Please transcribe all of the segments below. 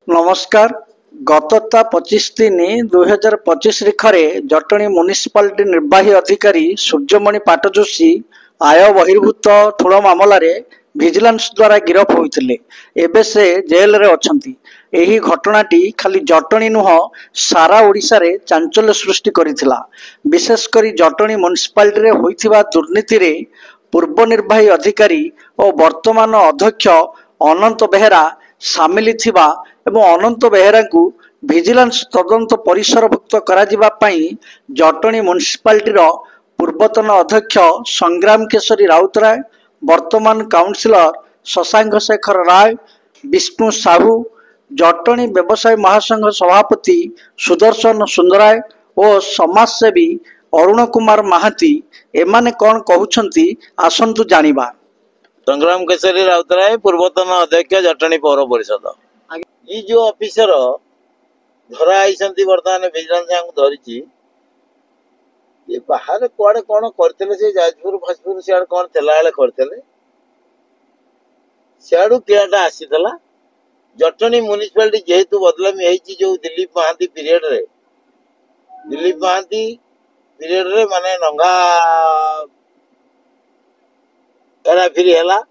नमस्कार। गतता 25/3/2025 तारिखरे जटणी म्युनिसिपालिटी निर्वाही अधिकारी सूर्यमणि पाटजोशी आय बहिर्भूत ठूल मामलें विजिलेंस द्वारा गिरफ होते एबे से जेल रे अछंती। एही घटनाटी खाली जटणी नुह सारा ओडिशा रे चांचल्य सृष्टि करिथिला। विशेषकर जटणी म्युनिसिपालिटी रे होइथिबा दुर्नीति रे पूर्व निर्वाही अधिकारी और वर्तमान अध्यक्ष अनंत बेहेरा सामिल थिबा एवं अनंत बेहेरा को विजिलेंस तदंत परिसरभुक्त कराजिबा पई जटणी म्युनिसिपालिटी रो पूर्वतन अध्यक्ष संग्राम केशरी राउतराय, वर्तमान काउंसिलर शशांक शेखर राय, विष्णु साहू, जटणी व्यवसाय महासंघ सभापति सुदर्शन सुंदराय और समाजसेवी अरुण कुमार महाती एमाने कौन कहउछंती आसंतु जानिबा। संग्राम केशरी राउतराय पूर्वतन अध्यक्ष जटणी पौर परिषद ये जो ऑफिसर धरा आईसंती वर्तमान विजिलेंस धरी ये बाहर कुआडे कौन करते से जाजपुर फाजपुर सियाड़ कौन थेला करते सियाड़ू क्लियरटा आसीला। जटणी म्युनिसिपालिटी जेहेतु बदलामी होती जो दिलीप महांती पीरियड रे माने नंगा एरा फिर है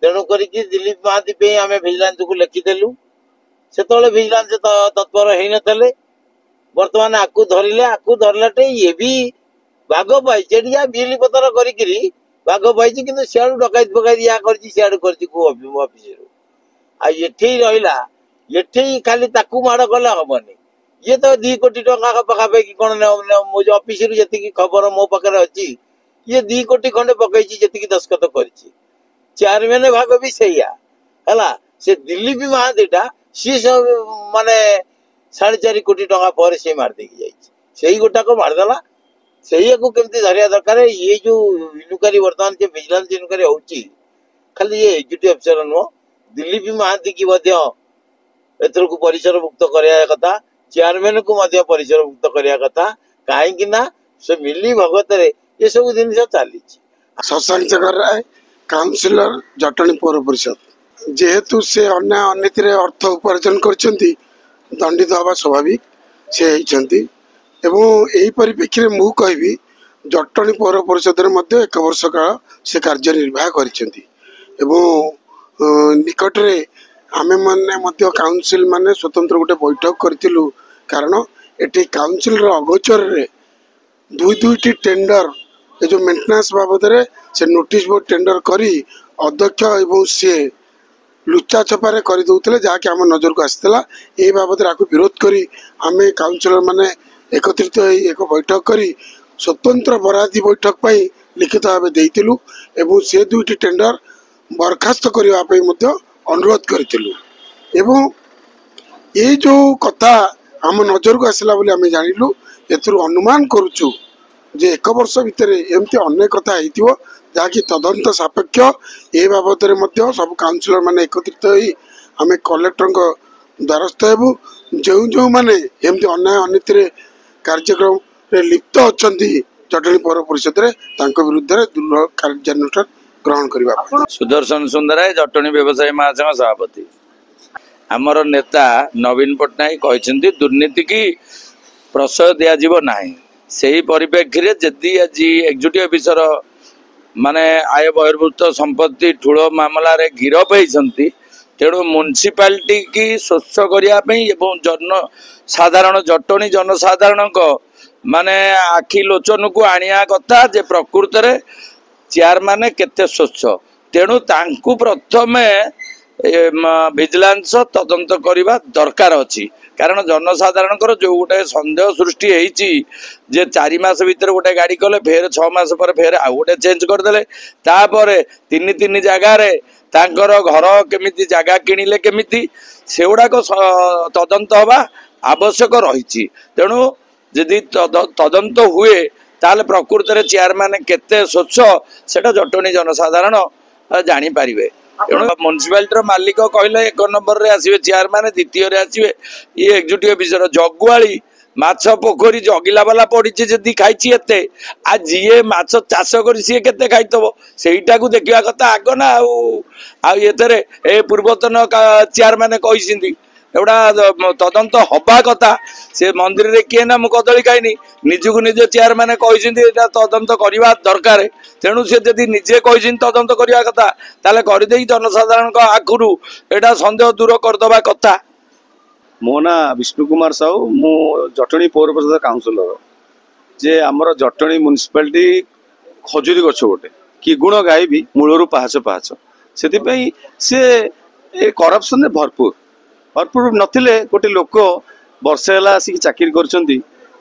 तेणु करके दिलीप महांती पे आम विजिलेंस को लिखिदेलु से विजिलेंस तत्पर होते बर्तमान आकु धरलाटे ये भी भाग पाई बिल पतर करी भाग पाई कि सियाड़ू डकैत पकैत या कर रहा ये खाली ताकू माड़ कले हेनी ये तो 2 कोटी टका पखापाखि कौन मो ऑफिस जी खबर मो पाखे अच्छी ये 2 कोटी खंडे पकई जी दस्खत कर चेयरमैन भाग भी सैया है से दिलीप महांतीटा सी सब माने 4.5 कोटी टका पर से मारदे से गोटाक मारदेला से केमती धरिया दरकार। ये जो इनक्वारी बर्तमान जो विजिलेंस इनक्वारी होची खाली ये एग्जीक्यूटिव अफिसर नुह दिलीप महांती की एथर को परिसरभुक्त करने कथा चेयरमैन को परिसरभुक्त करने कथा कहीं से मिली भगत ये सब जिन चली शशांक शेखर राय काउंसिलर जटणी पौर परिषद जेहेतु से अन्य अनीति अर्थ उपार्जन करछंती दंडित हवा स्वाभाविक से यही परिप्रेक्षी में मु कहबी जटणी पौर परिषद में 1 वर्ष काल से कार्यनिर्वाह करछंती निकट में आमे माने काउंसिल माने स्वतंत्र गोटे बैठक करथिलु कारण एटी काउंसिल अगोचर रे 2-2टी टेंडर ये जो मेंटेनेंस बाबद से नोटिस बोर्ड टेंडर करी अध्यक्ष एवं सी लुचा छपारे कर दौले जहाँकि आम नजर को आसाला ये बाबद आपको विरोध करी आमे काउंसिलर माने एकत्रित एक बैठक करी स्वतंत्र बरादी बैठक पाई लिखित भाव देइतिलु एवं से 2टी टेंडर बरखास्त करने अनुरोध करूँ एवं ये जो कथा आम नजर को आसला बोली आम जानिलु एथुरु अनुमान करुचु जे 1 वर्ष भितर एमती अनेक कथा हो जहाँकि तदंत सापेक्ष ये बाबद सब काउंसिलर माने एकत्रित होई आम कलेक्टर द्वारस्थ हेबु जो जो माने एमती अन्याय अनीति कार्यक्रम लिप्त अच्छा जटणी पौर परिषद विरुद्ध दृढ़ कार्यानुष्ठान ग्रहण करने। सुदर्शन सुंदराय जटणी व्यवसायी महासंघ सभापति आमर नेता नवीन पट्टनायक कहते दुर्नीति की प्रशय दिज्व ना से परिप्रेक्षी में जदि आज एग्जीक्यूटिव अफिसर माने आय बहिर्भूत संपत्ति ठूल मामला रे गिरफ होती तेणु म्युनिसिपालिटी की स्वच्छ करने जनसाधारण जटणी जनसाधारण माने आखि लोचन को आनिया कथा जे प्रकृत रे चेयरमैन केते स्वच्छ तेणु तांकु प्रथमे विजिलेंस तदंत करवा दरकार अच्छी कारण जनसाधारण जो गोटे सन्देह सृष्टि होती जे 4 मास भीतर गोटे गाड़ी कले फेर 6 मास पर फेर आउ गोटे चेंज करदे तापर 3 जगार तांकर घर केमिति जगह किणिले केमिति सेगुड़ाक तदंत हवा आवश्यक रही तेणु यदि तदंत हुए ताले प्रकृत रे चेयरमैन केते स्वच्छ सेटा जटणी जनसाधारण जानी पारिबे। तेणु म्युनिसिपालिटी मालिक कहले 1 नंबर रे आसीबे चेयरमैन द्वितीय रे आसीबे ये एग्जीक्यूटिव अफिसर जगुआली माछ पोखरी जगिला वाला पड़ी जदि खाई एते आ जी माछ चाष कर सी के खाइथब सेटा को देखा कथा आग ना आते ए पूर्वतन चेयरमैन कही एवडा तदंत हवा कथा से मंदिर रे किए ना मु कदली खाइनी निजको निज चेयरमैन कही तदंत करवा दरकार तेणु से जदि निजे कही तदंत करवा कथा ताले करदे जनसाधारण आखु एटा सन्देह दूर करदबा कथा। मो ना विष्णु कुमार साहू मु जटणी पौर परिषद काउंसिलर जे आमर जटणी म्युनिसिपालिटी खजुरी गछ गोटे कि गुण गायबी मूलरू पाहाच पाहाच से करप्शन भरपूर भरपूर नथिले गोटे लोक वर्षे है आसिक चाकरी कर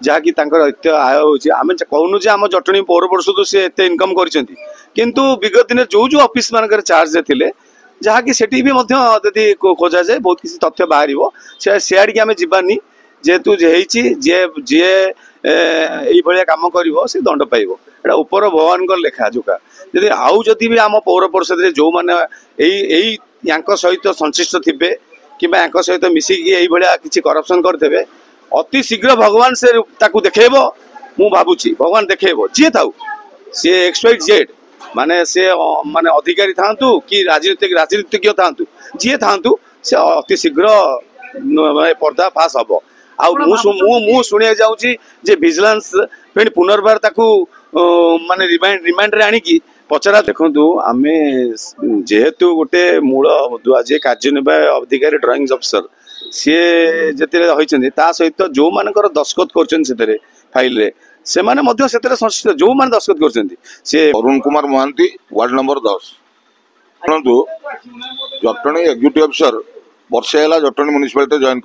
जहाँकि एत आय होमें कहूनु जे आम जटणी पौर परिषद से एत इनकम किंतु विगत दिन जो जो ऑफिस मान चार्ज थे जहाँकि सेठी भी यदि खोजा जाए बहुत किसी तथ्य बाहर सियाड़ की आम जीवानी जेहेतु जे ये कम कर दंड पाइब एटा ऊपर भगवान लेखा जोका जदि आउ जदि भी आम पौर परिषद जो मैंने सहित संश्लिष्ट थे कि सहित मिसिकी किसी करप्शन करते अति शीघ्र भगवान से देखेब मु भावुची भगवान देखेब जी था सी XYZ माने से माने अधिकारी थांतु कि राजनीतिज्ञ थांतु जी थांतु से अति शीघ्र पर्दा फास हम आ शुणा जाऊँगी जे विजिलेंस फिर पुनर्बार ताकू माने रिमांड रे आनिकी पचरा देखु आम जेहेतु गोटे मूल जे कार्यनिर्वाही अधिकारी ड्राइंग अफिसर सी जिते सहित जो मानकर दस्खत कर फाइल रे से माने संश्लिष्ट जो मैंने दस्खत कर अरुण कुमार महांती वार्ड नंबर 10 शुणु जटणी एग्जीक्यूटिव अफिसर वर्षे है जटणी म्युनिसिपालिटी जॉइन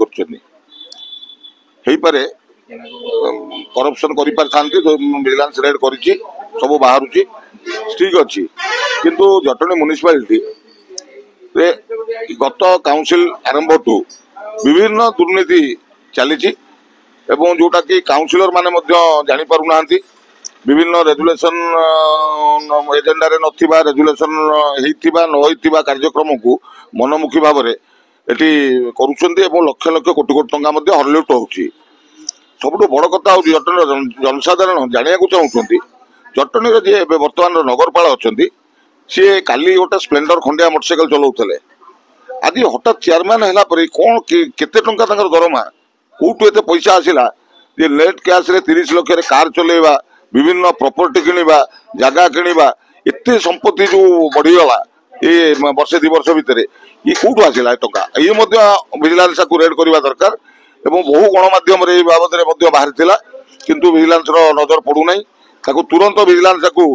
करे करप्शन विजिलेंस रेड कर सब बाहर ठीक अच्छी किंतु जटणी म्युनिसिपालिटी गत काउंसिल आरंभ टू विभिन्न दुर्नीति चली एवं जोटा कि काउंसिलर माने जानी पारु ना विभिन्न रेजुलेशन एजेंडा रे नथिबा रेजुलेशन हेइथिबा न होइथिबा कार्यक्रम को मनमुखी भाव में एटी करूछन्ती एवं लक्ष लक्ष कोटी कोटी टंका मध्ये हरलुट होउछि। सबुठु बड़ कथा होउछि जटणी जनसाधारण जानिया को चाहुछन्ती जटणी रे जे वर्तमान नगरपाल अछन्ती सी काली गोटे स्प्लेंडर खंडिया मोटरसाइकेल चलाउथले आज हठात चेयरमैन है कौन केते टंका तंकर दरमा कौटू एत पैसा आसला जे नेट कैश रे 30 लाख कार चलेबा विभिन्न प्रॉपर्टी किनिबा जगह किनिबा एते संपत्ति जो बढ़ीगला ये वर्षे 2 वर्ष भितर ये कौटू आसला टंका ये विजिलेंस को रेड करवा दरकार एवं बहु गणमाध्यम बाबद बाहर थिला किंतु विजिलेंस नजर पड़ूना तुरंत विजिलेंस को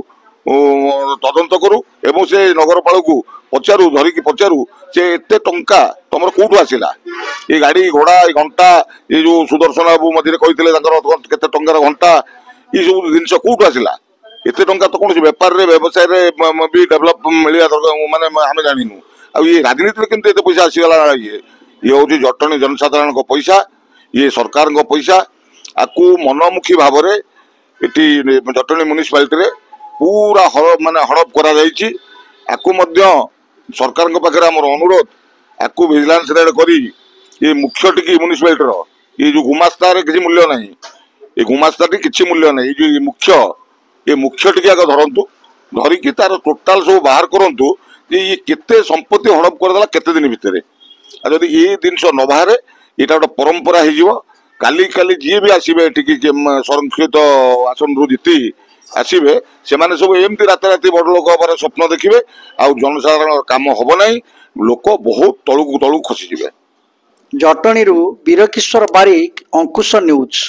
तदंत करू एवं से नगरपाल को पचारू धरिकी पचारू से एते टंका तुम कौटू आसला ये गाड़ी घोड़ा ये घंटा ये जो सुदर्शन बाबू मझे कहते केते टंकार घंटा ये सब जिन कौटू आसला एते टंका तो कौन बेपार व्यवसाय भी डेभलप मिलवा दरकार माने आम जानिनु आ ये राजनीति में किंतु एते पैसा आसीगला ये हूँ जटणी जनसाधारण पैसा ये सरकार पैसा आपको मनमुखी भाव में ये जटणी म्युनिसिपालिटी पूरा माने हड़प करा जायछि आकु मध्य सरकार पाखे आमर अनुरोध आकु विजिलेंस रेड करी ये मुख्य टी म्युनिसिपालिटी ये जो गुमास्तार किसी मूल्य ना ये गुमास्ता किसी मूल्य ना ये मुख्य टी आगे धरतु धरिकी तार टोटाल सब बाहर करूँ ये केते संपत्ति हड़प करदेला केते दिन भितर जदि ये जिनस न बाहर यहाँ गोटे परंपरा हो काली काली जी भी आसवे संरक्षित आसन रु जीति आसवे से सब एमती राताराति बड़ लोक स्वप्न देखिए आ जनसाधारण काम हम ना लोक बहुत तलू तलू खसीजे। जटणी वीरकिशोर बारिक अंकुश न्यूज।